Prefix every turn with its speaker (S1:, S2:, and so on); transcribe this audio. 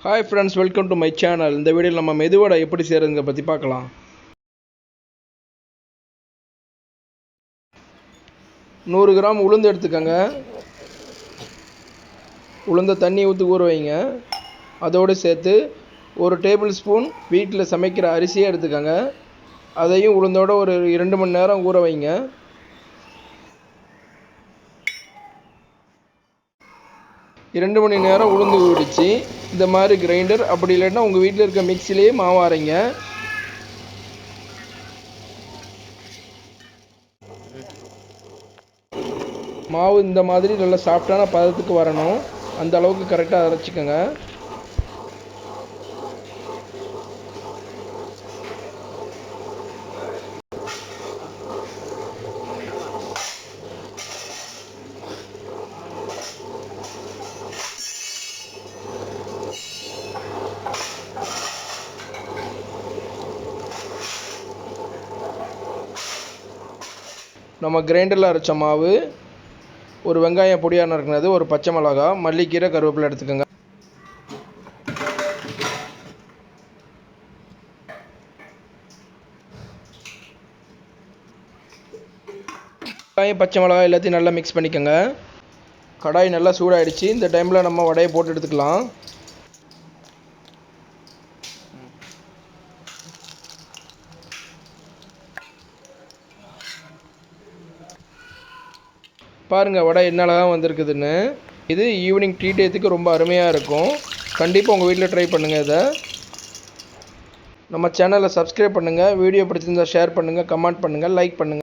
S1: Hi friends, welcome to my channel. இந்த வீடியோவில் நம்ம மெதுவடை எப்படி செய்கிறதுங்க பற்றி பார்க்கலாம். 100 கிராம் உளுந்து எடுத்துக்கோங்க. உளுந்த தண்ணி ஊற்றி ஊற வைங்க. அதோடு சேர்த்து 1 டேபிள் ஸ்பூன் வீட்டில் சமைக்கிற அரிசியை எடுத்துக்கோங்க. அதையும் உளுந்தோட ஒரு 2 மணி நேரம் ஊற வைங்க. இரண்டு மணி நேரம் உளுந்து ஊறிடுச்சு. இந்த மாதிரி கிரைண்டர், அப்படி இல்லைன்னா உங்கள் வீட்டில் இருக்க மிக்சிலேயே மாவு அரைங்க. மாவு இந்த மாதிரி நல்லா சாஃப்டான பதத்துக்கு வரணும். அந்த அளவுக்கு கரெக்டாக அரைச்சிக்கோங்க. நம்ம கிரைண்டரில் அரைச்ச மாவு, ஒரு வெங்காயம் பொடியாக நறுக்குனது, ஒரு பச்சை மிளகா, மல்லிக்கீரை, கருவேப்பிலை எடுத்துக்கோங்க. வெங்காயம், பச்சை மிளகாய் எல்லாத்தையும் நல்லா மிக்ஸ் பண்ணிக்கோங்க. கடாய் நல்லா சூடாகிடுச்சு. இந்த டைமில் நம்ம வடையை போட்டு எடுத்துக்கலாம். பாருங்கள் வடை என்ன அழகாக வந்திருக்குதுன்னு. இது ஈவினிங் டீ டயத்துக்கு ரொம்ப அருமையாக இருக்கும். கண்டிப்பாக உங்கள் வீட்டில் ட்ரை பண்ணுங்கள். இதை நம்ம சேனலை சப்ஸ்கிரைப் பண்ணுங்கள். வீடியோ பிடிச்சிருந்தால் ஷேர் பண்ணுங்கள், கமெண்ட் பண்ணுங்கள், லைக் பண்ணுங்கள்.